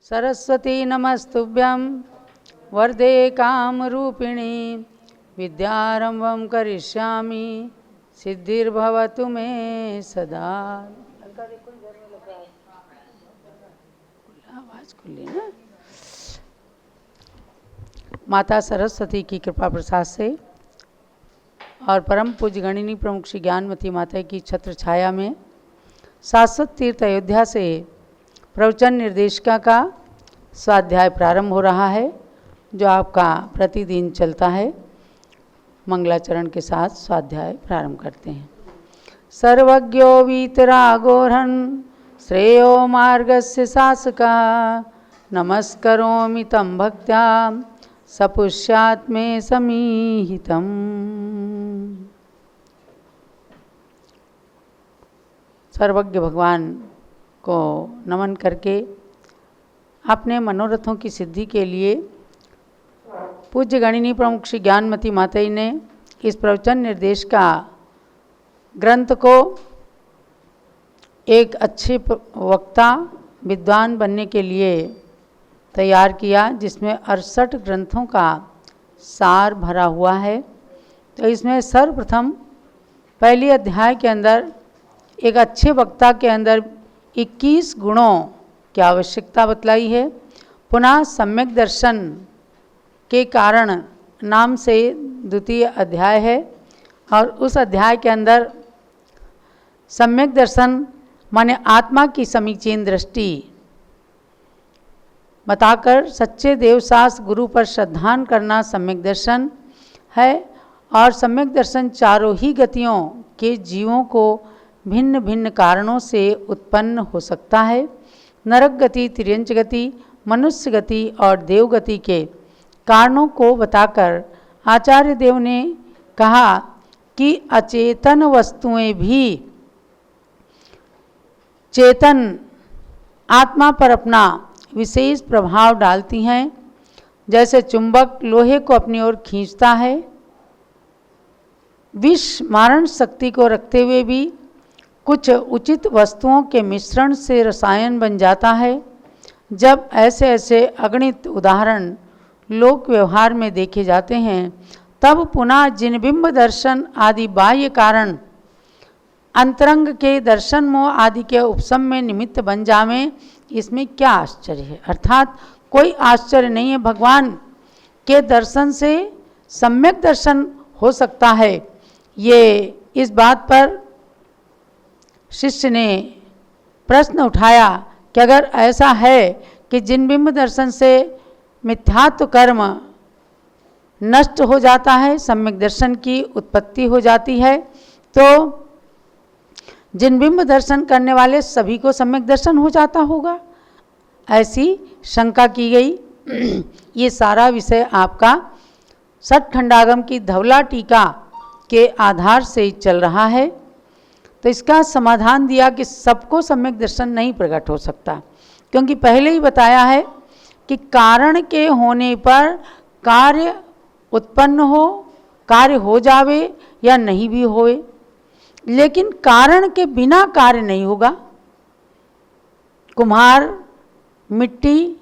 सरस्वती नमस्तुभ्यं वरदे कामरूपिणी विद्यारंभं करिष्यामि सिद्धिर्भवतु मे सदा। आवाज खुली ना। माता सरस्वती की कृपा प्रसाद से और परम पूज्य गणिनी प्रमुख श्री ज्ञानमती माता की छत्र छाया में शाश्वत तीर्थ अयोध्या से प्रवचन निर्देशिका का स्वाध्याय प्रारंभ हो रहा है, जो आपका प्रतिदिन चलता है। मंगलाचरण के साथ स्वाध्याय प्रारंभ करते हैं। सर्वज्ञो वीतरागोहन श्रेयो मार्गस्य शासका नमस्करोमि तं भक्त्या सपुष्यात् मे समीहितम्। सर्वज्ञ भगवान को नमन करके अपने मनोरथों की सिद्धि के लिए पूज्य गणिनी प्रमुख श्री ज्ञानमती माता जी ने इस प्रवचन निर्देश का ग्रंथ को एक अच्छे वक्ता विद्वान बनने के लिए तैयार किया, जिसमें 68 ग्रंथों का सार भरा हुआ है। तो इसमें सर्वप्रथम पहले अध्याय के अंदर एक अच्छे वक्ता के अंदर 21 गुणों की आवश्यकता बतलाई है। पुनः सम्यक दर्शन के कारण नाम से द्वितीय अध्याय है और उस अध्याय के अंदर सम्यक दर्शन माने आत्मा की समीचीन दृष्टि बताकर सच्चे देवशास्त्र गुरु पर श्रद्धान करना सम्यक दर्शन है। और सम्यक दर्शन चारों ही गतियों के जीवों को भिन्न भिन्न कारणों से उत्पन्न हो सकता है। नरक गति, तिर्यंच गति, मनुष्य गति और देव गति के कारणों को बताकर आचार्य देव ने कहा कि अचेतन वस्तुएं भी चेतन आत्मा पर अपना विशेष प्रभाव डालती हैं। जैसे चुंबक लोहे को अपनी ओर खींचता है, विष मारण शक्ति को रखते हुए भी कुछ उचित वस्तुओं के मिश्रण से रसायन बन जाता है। जब ऐसे ऐसे अगणित उदाहरण लोक व्यवहार में देखे जाते हैं, तब पुनः जिन बिंब दर्शन आदि बाह्य कारण अंतरंग के दर्शन मोह आदि के उपशम में निमित्त बन जावें, इसमें क्या आश्चर्य है। अर्थात कोई आश्चर्य नहीं है, भगवान के दर्शन से सम्यक दर्शन हो सकता है। ये इस बात पर शिष्य ने प्रश्न उठाया कि अगर ऐसा है कि जिन बिंब दर्शन से मिथ्यात्व कर्म नष्ट हो जाता है, सम्यक दर्शन की उत्पत्ति हो जाती है, तो जिन बिंब दर्शन करने वाले सभी को सम्यक दर्शन हो जाता होगा, ऐसी शंका की गई। ये सारा विषय आपका षट्खंडागम की धवला टीका के आधार से चल रहा है। तो इसका समाधान दिया कि सबको सम्यक दर्शन नहीं प्रकट हो सकता, क्योंकि पहले ही बताया है कि कारण के होने पर कार्य उत्पन्न हो, कार्य हो जावे या नहीं भी होए, लेकिन कारण के बिना कार्य नहीं होगा। कुम्हार, मिट्टी,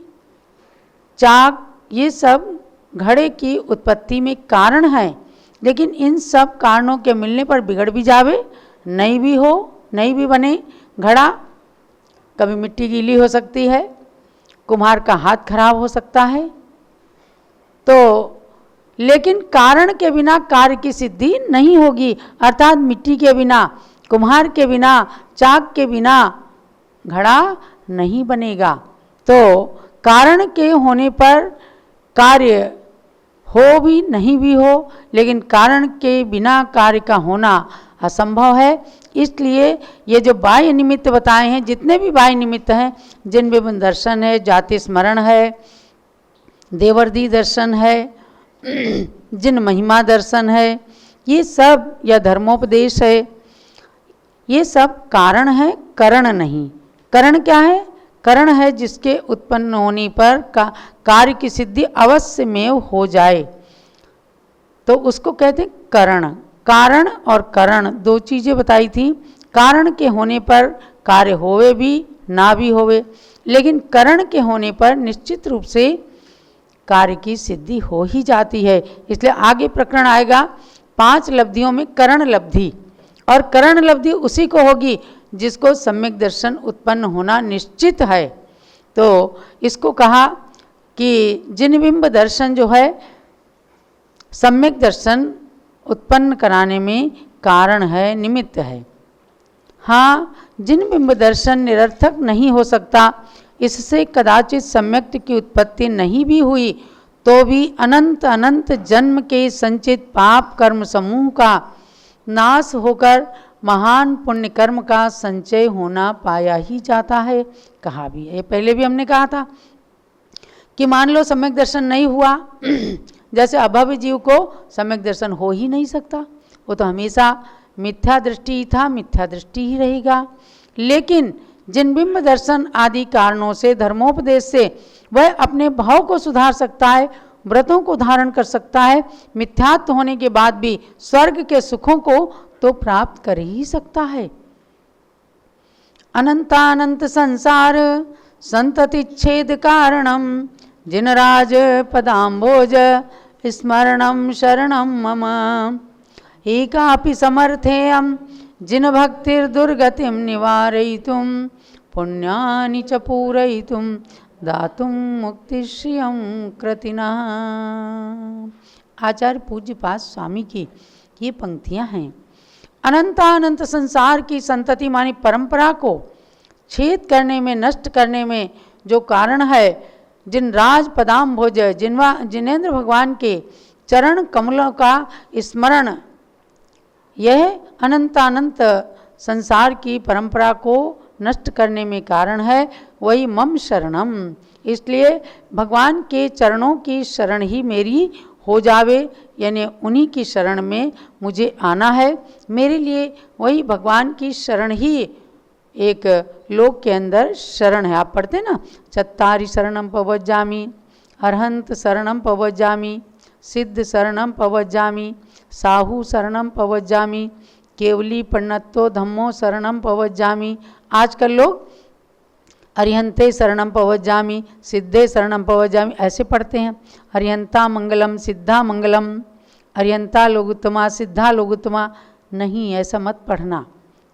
चाक, ये सब घड़े की उत्पत्ति में कारण है, लेकिन इन सब कारणों के मिलने पर बिगड़ भी जावे, नहीं भी हो, नहीं भी बने घड़ा। कभी मिट्टी गीली हो सकती है, कुम्हार का हाथ खराब हो सकता है। तो लेकिन कारण के बिना कार्य की सिद्धि नहीं होगी। अर्थात मिट्टी के बिना, कुम्हार के बिना, चाक के बिना घड़ा नहीं बनेगा। तो कारण के होने पर कार्य हो भी नहीं भी हो, लेकिन कारण के बिना कार्य का होना असंभव है। इसलिए ये जो बाह्य निमित्त बताए हैं, जितने भी बाह्य निमित्त हैं, जिन विभिन्न दर्शन है, जाति स्मरण है, देवर्दी दर्शन है, जिन महिमा दर्शन है, ये सब या धर्मोपदेश है, ये सब कारण है, करण नहीं। करण क्या है? करण है जिसके उत्पन्न होने पर कार्य की सिद्धि अवश्य में हो जाए, तो उसको कहते हैं करण। कारण और करण दो चीज़ें बताई थी। कारण के होने पर कार्य होवे भी ना भी होवे, लेकिन करण के होने पर निश्चित रूप से कार्य की सिद्धि हो ही जाती है। इसलिए आगे प्रकरण आएगा 5 लब्धियों में करण लब्धि, और करण लब्धि उसी को होगी जिसको सम्यक दर्शन उत्पन्न होना निश्चित है। तो इसको कहा कि जिन बिंब दर्शन जो है सम्यक दर्शन उत्पन्न कराने में कारण है, निमित्त है। हाँ, जिन बिंब दर्शन निरर्थक नहीं हो सकता, इससे कदाचित सम्यक की उत्पत्ति नहीं भी हुई तो भी अनंत अनंत जन्म के संचित पाप कर्म समूह का नाश होकर महान पुण्य कर्म का संचय होना पाया ही जाता है। कहा भी है, पहले भी हमने कहा था कि मान लो सम्यक दर्शन नहीं हुआ जैसे अभव्य जीव को सम्यक दर्शन हो ही नहीं सकता, वो तो हमेशा मिथ्या दृष्टि ही था, मिथ्या दृष्टि ही रहेगा। लेकिन जिन बिंब दर्शन आदि कारणों से धर्मोपदेश से वह अपने भाव को सुधार सकता है, व्रतों को धारण कर सकता है, मिथ्यात्व होने के बाद भी स्वर्ग के सुखों को तो प्राप्त कर ही सकता है। अनंतानंत संसार संतति छेद कारणम जिन राज पदाम्भोज स्मरणम शरणम मम एकापि समर्थेयम जिन भक्तिर दुर्गतिम निवारयितुम पुण्यानि च पूरयितुम दातुम मुक्तिश्रियं कृतिनः। आचार्य पूज्यपाद स्वामी की ये पंक्तियां हैं। अनंतानंत संसार की संतति मानी परंपरा को छेद करने में, नष्ट करने में जो कारण है, जिन राज पदाम्भोज जिनेन्द्र भगवान के चरण कमलों का स्मरण, यह अनंतानंत संसार की परंपरा को नष्ट करने में कारण है। वही मम शरणम, इसलिए भगवान के चरणों की शरण ही मेरी हो जावे, यानी उन्हीं की शरण में मुझे आना है। मेरे लिए वही भगवान की शरण ही एक लोक के अंदर शरण है। आप पढ़ते ना, चत्तारि शरणम पवज्जामि, अरहंत शरणम पवज्जामि, सिद्ध शरणम पवज्जामि, साहू शरणम पवज्जामि, केवली पन्नत्तो धम्मो शरणम पवज्जामि। आजकल लोग अरिहंते शरणम पवज्जामि, सिद्धे शरणम पवज्जामि ऐसे पढ़ते हैं। अरिहंता मंगलम सिद्धा मंगलम, अरिहंता लोगुत्तमा सिद्धा लोगुत्तमा, नहीं ऐसा मत पढ़ना,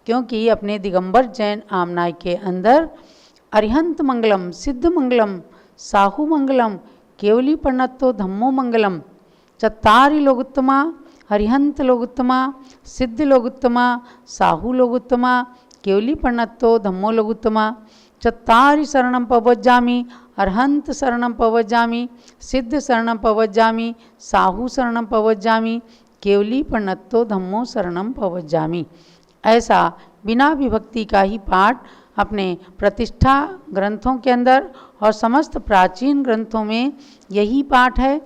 क्योंकि अपने दिगंबर जैन आमनाय के अंदर अरिहंत मंगलम, सिद्ध मंगलम, साहू मंगलम, केवली पन्नत्तो धम्मो मंगलम, चत्तारि लोगुत्तमा, अरिहंत लोगुत्तमा, सिद्ध लोगुत्तमा, साहू लोगुत्तमा, केवली पन्नत्तो धम्मो लोगुत्तमा, चत्तारि शरणम पवज्जामि, अरहंत शरणम पवज्जामि, सिद्ध शरणम पवज्जामि, साहू शरणम पवज्जामि, केवली पन्नत्तो धम्मो शरणम पवज्जामि। ऐसा बिना विभक्ति का ही पाठ अपने प्रतिष्ठा ग्रंथों के अंदर और समस्त प्राचीन ग्रंथों में यही पाठ है।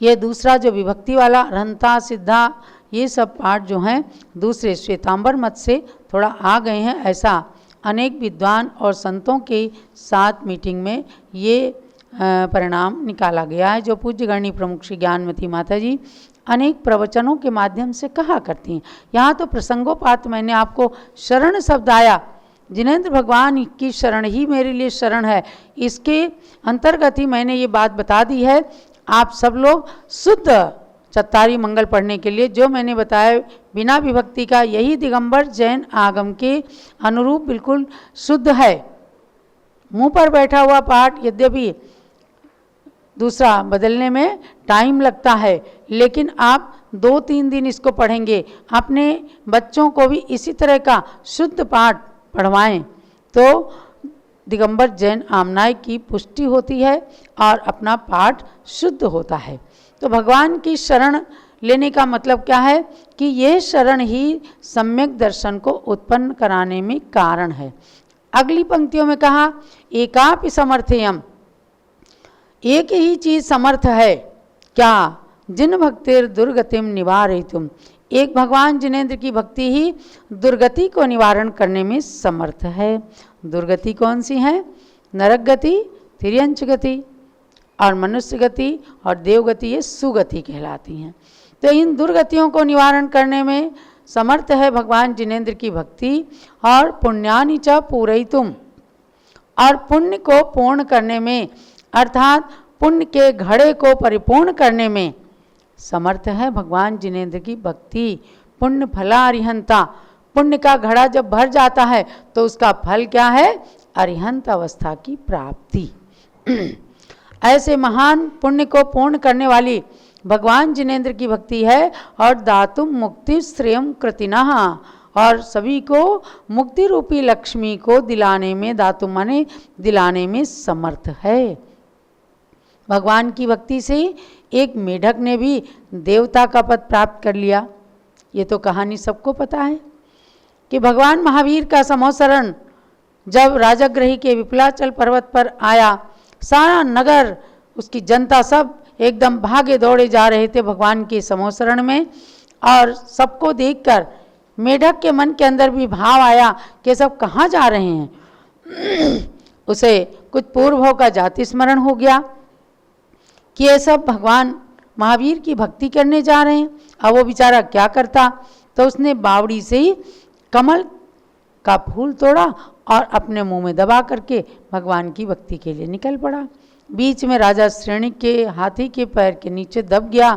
ये दूसरा जो विभक्ति वाला रंता सिद्धा, ये सब पाठ जो हैं दूसरे श्वेतांबर मत से थोड़ा आ गए हैं। ऐसा अनेक विद्वान और संतों के साथ मीटिंग में ये परिणाम निकाला गया है, जो पूज्य गणनी प्रमुख श्री ज्ञानमती माता जी अनेक प्रवचनों के माध्यम से कहा करती हैं। यहाँ तो प्रसंगोपात मैंने आपको शरण शब्द आया, जिनेन्द्र भगवान की शरण ही मेरे लिए शरण है, इसके अंतर्गत ही मैंने ये बात बता दी है। आप सब लोग शुद्ध चत्तारी मंगल पढ़ने के लिए जो मैंने बताया बिना विभक्ति का, यही दिगंबर जैन आगम के अनुरूप बिल्कुल शुद्ध है। मुंह पर बैठा हुआ पाठ यद्यपि दूसरा बदलने में टाइम लगता है, लेकिन आप 2-3 दिन इसको पढ़ेंगे, अपने बच्चों को भी इसी तरह का शुद्ध पाठ पढ़वाएं तो दिगंबर जैन आमनाय की पुष्टि होती है और अपना पाठ शुद्ध होता है। तो भगवान की शरण लेने का मतलब क्या है कि ये शरण ही सम्यक दर्शन को उत्पन्न कराने में कारण है। अगली पंक्तियों में कहा एकापि समर्थेयम, एक ही चीज समर्थ है, क्या? जिन भक्तिर दुर्गतिम निवारयितुम, एक भगवान जिनेन्द्र की भक्ति ही दुर्गति को निवारण करने में समर्थ है। दुर्गति कौन सी है? नरक गति, तिर्यंच गति और मनुष्य गति और देवगति, ये सुगति कहलाती हैं। तो इन दुर्गतियों को निवारण करने में समर्थ है भगवान जिनेन्द्र की भक्ति। और पुण्यानि च पूरयितुम, और पुण्य को पूर्ण करने में अर्थात पुण्य के घड़े को परिपूर्ण करने में समर्थ है भगवान जिनेंद्र की भक्ति। पुण्य फला अरिहंता, पुण्य का घड़ा जब भर जाता है तो उसका फल क्या है? अरिहंत अवस्था की प्राप्ति। ऐसे महान पुण्य को पूर्ण करने वाली भगवान जिनेंद्र की भक्ति है। और दातुम मुक्ति श्रेयम कृतिनः, और सभी को मुक्ति रूपी लक्ष्मी को दिलाने में, दातुम माने दिलाने में समर्थ है। भगवान की भक्ति से एक मेढक ने भी देवता का पद प्राप्त कर लिया। ये तो कहानी सबको पता है कि भगवान महावीर का समोसरण जब राजगृही के विपलाचल पर्वत पर आया, सारा नगर, उसकी जनता सब एकदम भागे दौड़े जा रहे थे भगवान के समोसरण में। और सबको देखकर मेढक के मन के अंदर भी भाव आया कि सब कहाँ जा रहे हैं। उसे कुछ पूर्वों का जाति स्मरण हो गया कि ये सब भगवान महावीर की भक्ति करने जा रहे हैं। अब वो बेचारा क्या करता, तो उसने बावड़ी से ही कमल का फूल तोड़ा और अपने मुंह में दबा करके भगवान की भक्ति के लिए निकल पड़ा। बीच में राजा श्रेणिक के हाथी के पैर के नीचे दब गया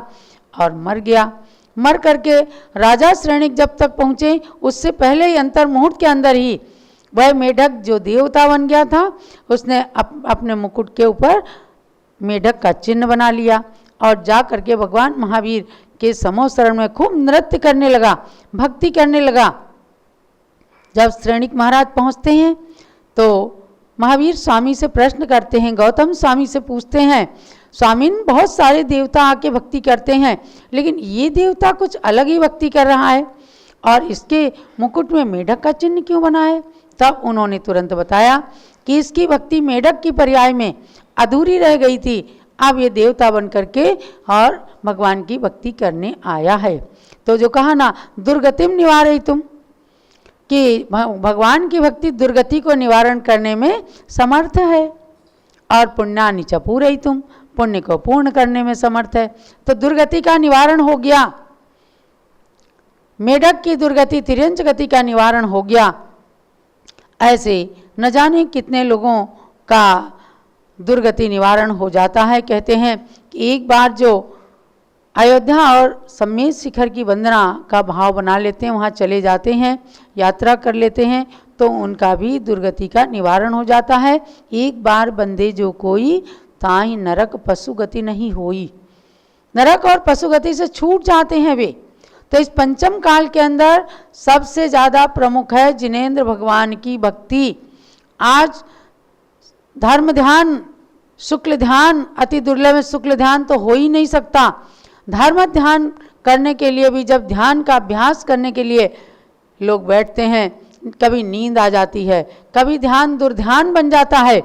और मर गया। मर करके राजा श्रेणिक जब तक पहुँचे उससे पहले ही अंतर मुहूर्त के अंदर ही वह मेढक जो देवता बन गया था, उसने अपने मुकुट के ऊपर मेढक का चिन्ह बना लिया और जा करके भगवान महावीर के समोसरण में खूब नृत्य करने लगा, भक्ति करने लगा। जब श्रेणिक महाराज पहुंचते हैं तो महावीर स्वामी से प्रश्न करते हैं, गौतम स्वामी से पूछते हैं, स्वामीन बहुत सारे देवता आके भक्ति करते हैं लेकिन ये देवता कुछ अलग ही भक्ति कर रहा है और इसके मुकुट में मेढक का चिन्ह क्यों बना है? तब उन्होंने तुरंत बताया कि इसकी भक्ति मेढक की पर्याय में अधूरी रह गई थी, अब ये देवता बन करके और भगवान की भक्ति करने आया है। तो जो कहा ना दुर्गतिम निवारयितुम, कि भगवान की भक्ति दुर्गति को निवारण करने में समर्थ है। और पुण्यानि च पूरयितुम, पुण्य को पूर्ण करने में समर्थ है। तो दुर्गति का निवारण हो गया, मेढक की दुर्गति तिर्यंच गति का निवारण हो गया। ऐसे न जाने कितने लोगों का दुर्गति निवारण हो जाता है। कहते हैं कि एक बार जो अयोध्या और सम्मेद शिखर की वंदना का भाव बना लेते हैं, वहाँ चले जाते हैं, यात्रा कर लेते हैं, तो उनका भी दुर्गति का निवारण हो जाता है। एक बार बंदे जो कोई ताहि नरक पशु गति नहीं होई, नरक और पशु गति से छूट जाते हैं वे। तो इस पंचम काल के अंदर सबसे ज़्यादा प्रमुख है जिनेंद्र भगवान की भक्ति। आज धर्म ध्यान, शुक्ल ध्यान, अति दुर्लभ में शुक्ल ध्यान तो हो ही नहीं सकता। धर्म ध्यान करने के लिए भी जब ध्यान का अभ्यास करने के लिए लोग बैठते हैं, कभी नींद आ जाती है, कभी ध्यान दुर्ध्यान बन जाता है,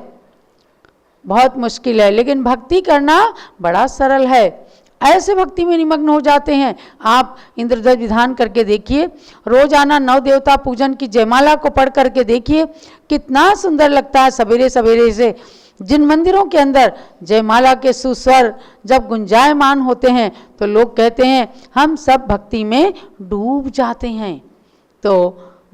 बहुत मुश्किल है। लेकिन भक्ति करना बड़ा सरल है, ऐसे भक्ति में निमग्न हो जाते हैं। आप इंद्रध्वज विधान करके देखिए, रोजाना 9 देवता पूजन की जयमाला को पढ़ करके देखिए, कितना सुंदर लगता है। सवेरे सवेरे से जिन मंदिरों के अंदर जयमाला के सुस्वर जब गुंजायमान होते हैं तो लोग कहते हैं हम सब भक्ति में डूब जाते हैं। तो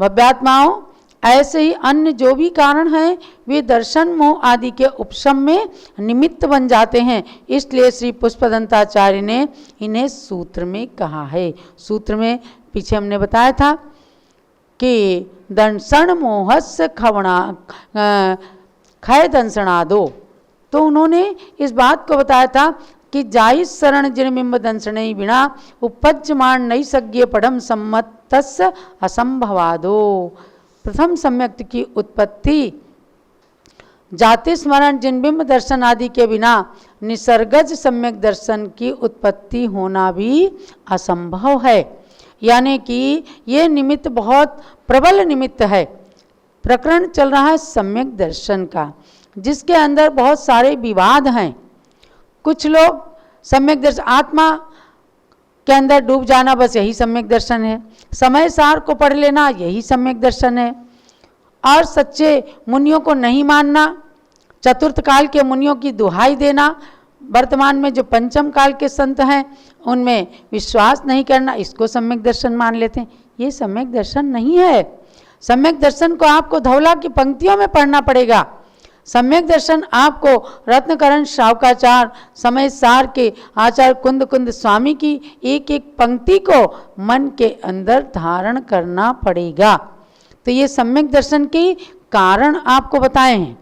भव्यात्माओं, ऐसे ही अन्य जो भी कारण हैं वे दर्शन मोह आदि के उपशम में निमित्त बन जाते हैं। इसलिए श्री पुष्पदंताचार्य ने इन्हें सूत्र में कहा है। सूत्र में पीछे हमने बताया था कि दंशन मोहस्य खवणा खय दंशनादो, तो उन्होंने इस बात को बताया था कि जाई शरण जिनबिंब दंशने बिना उपज्यमान नई सज्ञ पढ़म सम्मतस्य असंभवादो। प्रथम सम्यक्त की उत्पत्ति जाति स्मरण जिनबिंब दर्शन आदि के बिना निसर्गज सम्यक दर्शन की उत्पत्ति होना भी असंभव है। यानी कि ये निमित्त बहुत प्रबल निमित्त है। प्रकरण चल रहा है सम्यक दर्शन का, जिसके अंदर बहुत सारे विवाद हैं। कुछ लोग सम्यक दर्शन, आत्मा के अंदर डूब जाना बस यही सम्यक दर्शन है, समय सार को पढ़ लेना यही सम्यक दर्शन है, और सच्चे मुनियों को नहीं मानना, चतुर्थ काल के मुनियों की दुहाई देना, वर्तमान में जो पंचम काल के संत हैं उनमें विश्वास नहीं करना, इसको सम्यक दर्शन मान लेते हैं। ये सम्यक दर्शन नहीं है। सम्यक दर्शन को आपको धौला की पंक्तियों में पढ़ना पड़ेगा, सम्यक दर्शन आपको रत्नकरण शावकाचार्य समय सार के आचार्य कुंद कुंद स्वामी की एक एक पंक्ति को मन के अंदर धारण करना पड़ेगा। तो ये सम्यक दर्शन के कारण आपको बताए हैं।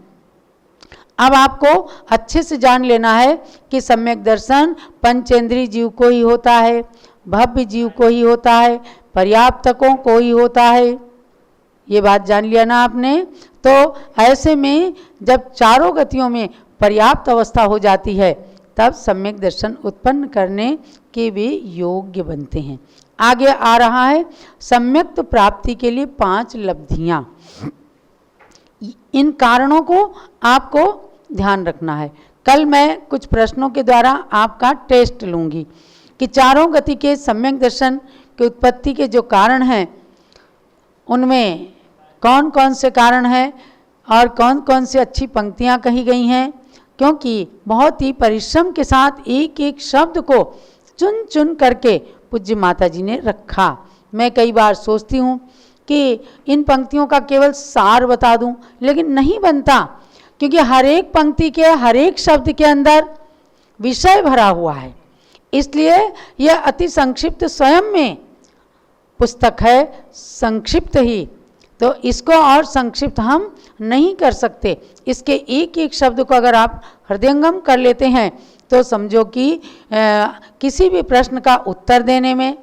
अब आपको अच्छे से जान लेना है कि सम्यक दर्शन पंचेंद्रिय जीव को ही होता है, भव्य जीव को ही होता है, पर्याप्तकों को ही होता है। ये बात जान लिया ना आपने। तो ऐसे में जब चारों गतियों में पर्याप्त अवस्था हो जाती है तब सम्यक दर्शन उत्पन्न करने के वे योग्य बनते हैं। आगे आ रहा है सम्यक प्राप्ति के लिए 5 लब्धियां। इन कारणों को आपको ध्यान रखना है। कल मैं कुछ प्रश्नों के द्वारा आपका टेस्ट लूँगी कि चारों गति के सम्यक दर्शन की उत्पत्ति के जो कारण हैं उनमें कौन कौन से कारण हैं और कौन कौन से अच्छी पंक्तियाँ कही गई हैं, क्योंकि बहुत ही परिश्रम के साथ एक एक शब्द को चुन चुन करके पूज्य माता जी ने रखा। मैं कई बार सोचती हूँ कि इन पंक्तियों का केवल सार बता दूँ, लेकिन नहीं बनता, क्योंकि हर एक पंक्ति के हर एक शब्द के अंदर विषय भरा हुआ है। इसलिए यह अति संक्षिप्त स्वयं में पुस्तक है, संक्षिप्त ही। तो इसको और संक्षिप्त हम नहीं कर सकते। इसके एक एक शब्द को अगर आप हृदयंगम कर लेते हैं तो समझो कि किसी भी प्रश्न का उत्तर देने में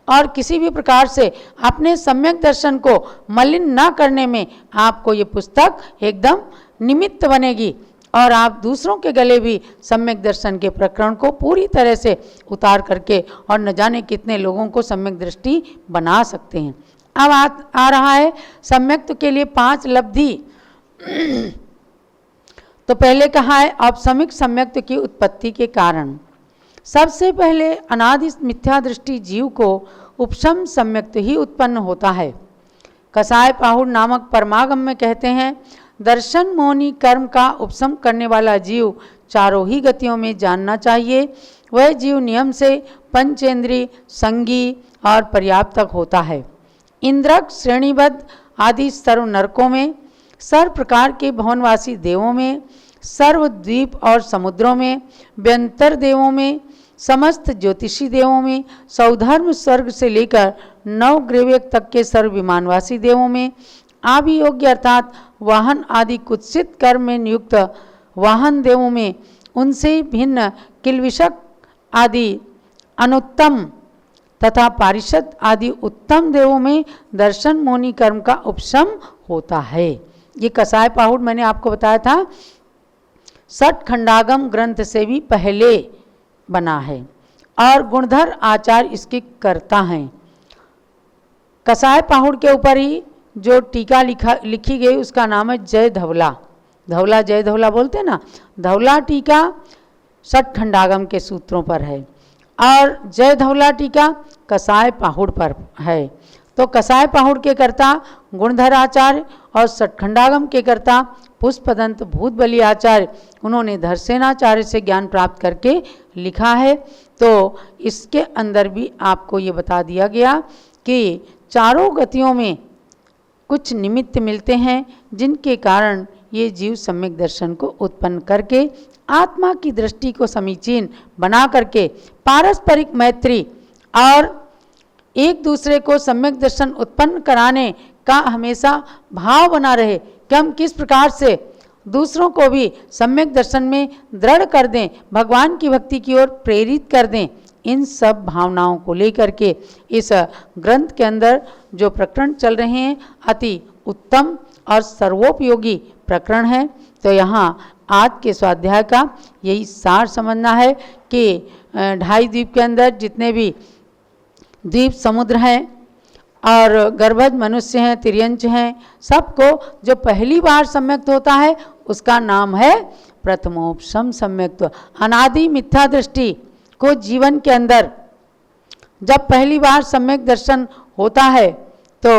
और किसी भी प्रकार से अपने सम्यक दर्शन को मलिन न करने में आपको ये पुस्तक एकदम निमित्त बनेगी और आप दूसरों के गले भी सम्यक दर्शन के प्रकरण को पूरी तरह से उतार करके और न जाने कितने लोगों को सम्यक दृष्टि बना सकते हैं। अब आ रहा है सम्यक्त के लिए 5 लब्धि। तो पहले कहा है औपसमिक सम्यक्त की उत्पत्ति के कारण। सबसे पहले अनादि मिथ्या दृष्टि जीव को उपशम सम्यक्त ही उत्पन्न होता है। कसाय पाहुड़ नामक परमागम में कहते हैं, दर्शन मोहनी कर्म का उपशम करने वाला जीव चारों ही गतियों में जानना चाहिए। वह जीव नियम से पंचेंद्रिय, संगी और पर्याप्तक होता है। इंद्रक, श्रेणीबद्ध आदि सर्व नरकों में, सर्व प्रकार के भवनवासी देवों में, सर्व द्वीप और समुद्रों में, व्यंतर देवों में, समस्त ज्योतिषी देवों में, सौधर्म स्वर्ग से लेकर नवग्रह तक के सर्व विमानवासी देवों में, आभियोग्य अर्थात वाहन आदि कुत्सित कर्म में नियुक्त वाहन देवों में, उनसे भिन्न किलविषक आदि अनुत्तम तथा पारिषद आदि उत्तम देवों में दर्शन मोहनी कर्म का उपशम होता है। ये कसाय पाहुड़ मैंने आपको बताया था षट खंडागम ग्रंथ से भी पहले बना है और गुणधर आचार्य इसके कर्ता हैं। कसाय पाहुड़ के ऊपर ही जो टीका लिखी गई उसका नाम है जय धवला। धवला जय धवला बोलते हैं ना, धवला टीका षट खंडागम के सूत्रों पर है और जय धवला टीका कसाय पाहुड़ पर है। तो कसाय पाहुड़ के कर्ता गुणधर आचार्य और षटखंडागम के कर्ता पुष्पदंत भूतबली आचार्य, उन्होंने धरसेनाचार्य से ज्ञान प्राप्त करके लिखा है। तो इसके अंदर भी आपको ये बता दिया गया कि चारों गतियों में कुछ निमित्त मिलते हैं जिनके कारण ये जीव सम्यक दर्शन को उत्पन्न करके आत्मा की दृष्टि को समीचीन बना करके पारस्परिक मैत्री और एक दूसरे को सम्यक दर्शन उत्पन्न कराने का हमेशा भाव बना रहे कि हम किस प्रकार से दूसरों को भी सम्यक दर्शन में दृढ़ कर दें, भगवान की भक्ति की ओर प्रेरित कर दें। इन सब भावनाओं को लेकर के इस ग्रंथ के अंदर जो प्रकरण चल रहे हैं अति उत्तम और सर्वोपयोगी प्रकरण है। तो यहाँ आज के स्वाध्याय का यही सार समझना है कि 2.5 द्वीप के अंदर जितने भी द्वीप समुद्र हैं और गर्भज मनुष्य हैं, तिर्यंच हैं, सबको जो पहली बार सम्यक्त होता है उसका नाम है प्रथमोपशम सम्यक्त्व। अनादि मिथ्या दृष्टि को जीवन के अंदर जब पहली बार सम्यक दर्शन होता है तो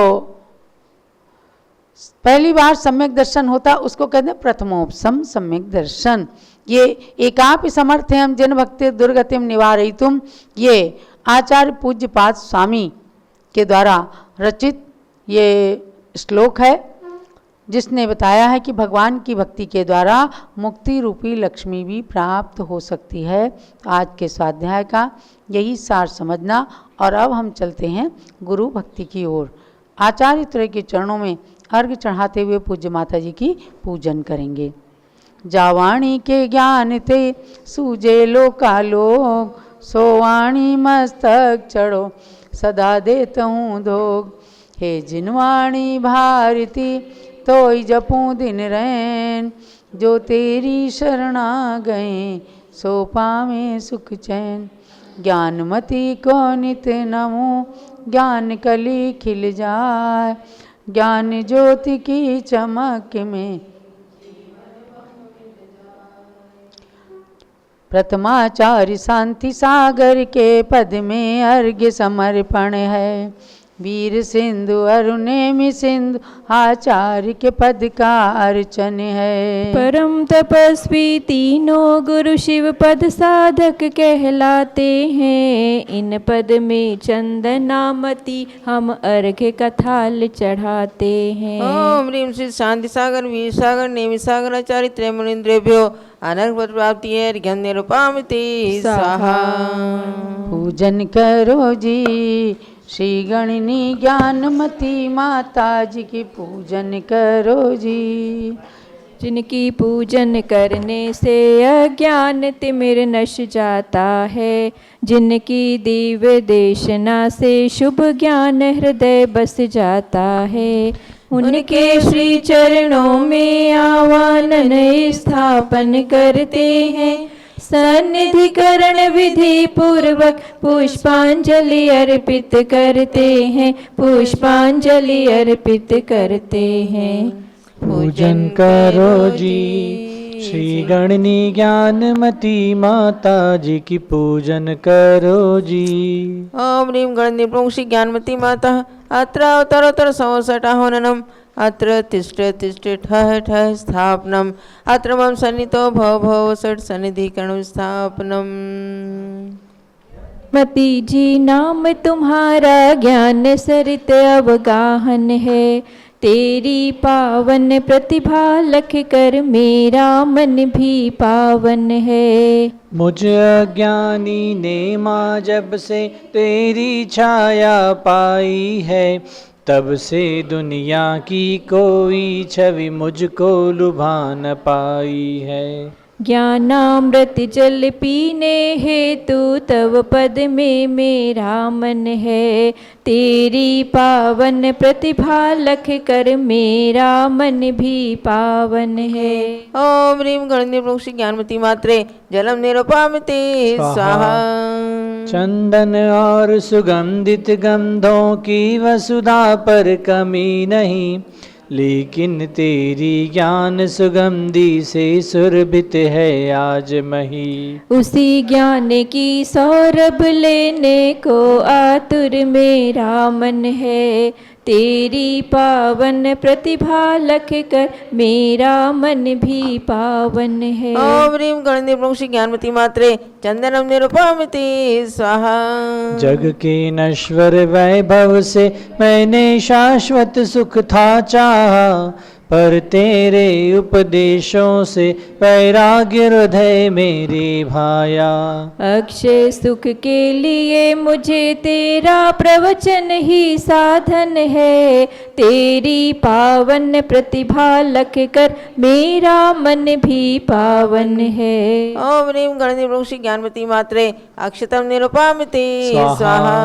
पहली बार सम्यक दर्शन होता उसको कहते हैं प्रथमोपशम सम्यक दर्शन। ये एकापि समर्थ हम जिन भक्ति दुर्गतिम निवारयितुम, ये आचार्य पूज्यपाद स्वामी के द्वारा रचित ये श्लोक है। जिसने बताया है कि भगवान की भक्ति के द्वारा मुक्ति रूपी लक्ष्मी भी प्राप्त हो सकती है। आज के स्वाध्याय का यही सार समझना। और अब हम चलते हैं गुरु भक्ति की ओर। आचार्य त्रय के चरणों में अर्घ्य चढ़ाते हुए पूज्य माता जी की पूजन करेंगे। जावाणी के ज्ञान ते सूजे लोकालोक, सोवाणी मस्तक चढ़ो सदा देत हूँ धोग। हे जिनवाणी भारती तोई जपूं दिन रैन, जो तेरी शरणा गए सो पावे सुख चैन। ज्ञानमती को नित नमो, ज्ञान कली खिल जाए, ज्ञान ज्योति की चमक में प्रथमाचार्य शांति सागर के पद में अर्घ्य समर्पण है। वीर सिंधु अरुणेमि सिंधु आचार्य के पद का अर्चन है। परम तपस्वी तीनों गुरु शिव पद साधक कहलाते हैं। इन पद में चंदनामती हम अर्घ्य कथाल चढ़ाते हैं। ओम ह्रीं श्री शांति सागर वीर सागर नेमि सागर आचार्य त्रयमुनीन्द्रेभ्यो अनर्घ प्राप्ति है निरुपामिति स्वाहा। पूजन करो जी श्री गणनी ज्ञानमती माता जी की पूजन करो जी। जिनकी पूजन करने से अज्ञान तिमिर नश जाता है, जिनकी दिव्य देशना से शुभ ज्ञान हृदय बस जाता है, उनके श्री चरणों में आवाहन स्थापन करते हैं। सन्निधिकरण विधि पूर्वक पुष्पांजलि अर्पित करते हैं, पुष्पांजलि अर्पित करते हैं। पूजन करो जी श्री गणनी ज्ञानमती माता जी की पूजन करो जी। ओम ह्रीं गणनी प्रोक्षि ज्ञानमती माता अत्र अवतरोत्तर संवत्सरहोननम् अत्र तिष्ठ तिष्ठ ठः ठः स्थापनम् अत्र मम सन्निधौ भव भव षट् सन्निधिकरण स्थापनम्। मती जी नाम तुम्हारा ज्ञान सरित अवगाहन है, तेरी पावन प्रतिभा लख कर मेरा मन भी पावन है। मुझ अज्ञानी ने माँ जब से तेरी छाया पाई है, तब से दुनिया की कोई छवि मुझको लुभा न पाई है। ज्ञानामृत जल पीने हेतु तव पद में मेरा मन है, तेरी पावन प्रतिभा लख कर मेरा मन भी पावन है। ओम ह्रीं गणनी प्रोक्षि ज्ञानमती मात्रे जलम निरुपामिति स्वाहा। चंदन और सुगंधित गंधों की वसुधा पर कमी नहीं, लेकिन तेरी ज्ञान सुगंधि से सुरभित है आज मही। उसी ज्ञान की सौरभ लेने को आतुर मेरा मन है, तेरी पावन प्रतिभा लख कर मेरा मन भी पावन है। ओम ह्रीं गणनी प्रोक्षि ज्ञानमती मात्रे चंदनम निरुपामिति स्वाहा। जग के नश्वर वैभव से मैंने शाश्वत सुख था चाहा, पर तेरे उपदेशों से वैराग्य हृदय मेरे भाया। अक्षय सुख के लिए मुझे तेरा प्रवचन ही साधन है, तेरी पावन प्रतिभा लख कर मेरा मन भी पावन है। ओम ह्रीं गणनी प्रोक्षि ज्ञानमती मात्रे अक्षतम निरुपामिति स्वाहा।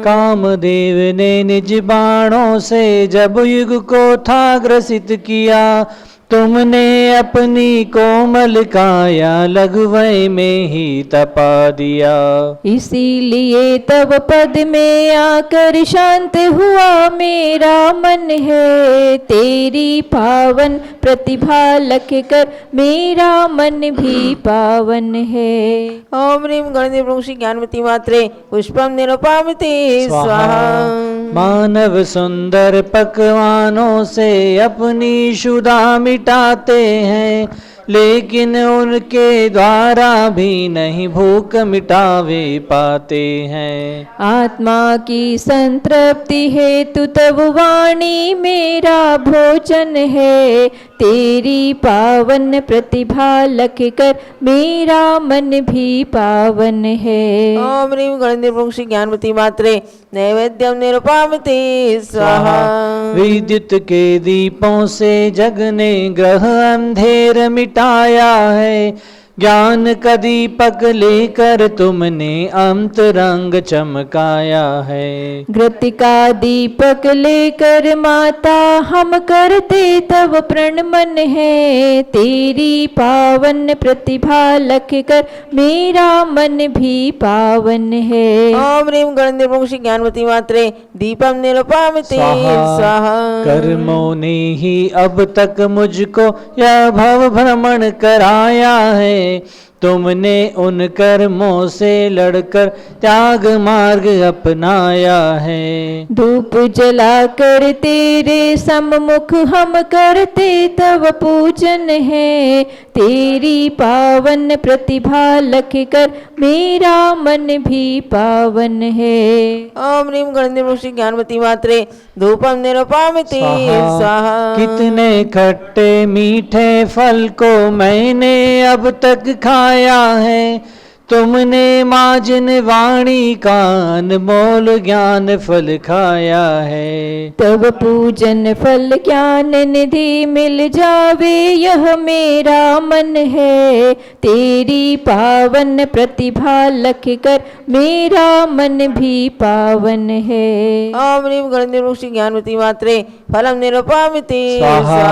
कामदेव ने निज बाणों से जब युग को था ग्रसित किया, तुमने अपनी कोमल काया लघुवय में ही तपा दिया। इसीलिए तब पद में आकर शांत हुआ मेरा मन है, तेरी पावन प्रतिभा लख कर मेरा मन भी पावन है। ओम ह्रीं गणनी प्रोक्षि ज्ञानमती मात्रे पुष्पम निरुपामिति स्वाहा। मानव सुंदर पकवानों से अपनी क्षुधा मिटाते हैं, लेकिन उनके द्वारा भी नहीं भूख मिटावे पाते हैं। आत्मा की संतृप्ति हेतु तब वाणी मेरा भोजन है, तेरी पावन प्रतिभा लख कर मेरा मन भी पावन है। ओम ह्रीं गणनिर्भुं श्री ज्ञानमती मात्रे नैवेद्यम निरुपामते स्वाहा। विद्युत के दीपों से जग ने ग्रह अंधेर मिटाया है, ज्ञान का दीपक लेकर तुमने अंतरंग चमकाया है। घृत का दीपक लेकर माता हम करते तब प्रणमन है, तेरी पावन प्रतिभा लख कर मेरा मन भी पावन है। ओम ह्रीं गणनिर्भुं श्री ज्ञानमती मात्रे दीपम निरुपामते स्वाहा। कर्मों ने ही अब तक मुझको यह भव भ्रमण कराया है, तुमने उन कर्मों से लड़कर त्याग मार्ग अपनाया है। धूप जला कर तेरे सम्मुख हम करते तब पूजन है, तेरी पावन प्रतिभा लख कर मेरा मन भी पावन है। ओम ह्रीं गणनिर्भुं श्री ज्ञानमती मात्रे धूपम निरुपामते स्वाहा। कितने खट्टे मीठे फल को मैंने अब तक खाया है, तुमने माँ जिन वाणी का अनमोल ज्ञान फल खाया है। तब पूजन फल ज्ञान निधि मिल जावे यह मेरा मन है, तेरी पावन प्रतिभा लख कर मेरा मन भी पावन है। ओम ह्रीं गणनिर्भुं श्री ज्ञानमती मात्रे फलम निरुपामते स्वाहा।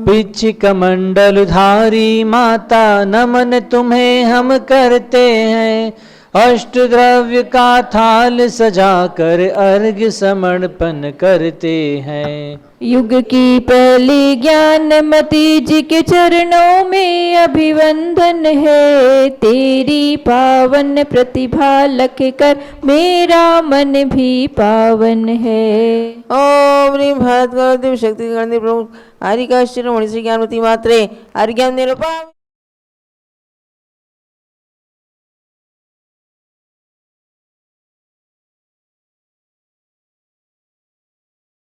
पिच्छिक मंडल धारी माता नमन तुम्हें हम करते हैं, अष्ट द्रव्य का थाल सजा कर अर्घ्य समर्पण करते हैं। युग की पहली ज्ञानमती जी के चरणों में अभिवंदन है, तेरी पावन प्रतिभा लख कर मेरा मन भी पावन है। ओम ह्रीं भरत गौरव शक्ति गणनिर्भुं हरिका शिरोमणि श्री ज्ञानमती मात्रे अर्घ्यम निरुपामते।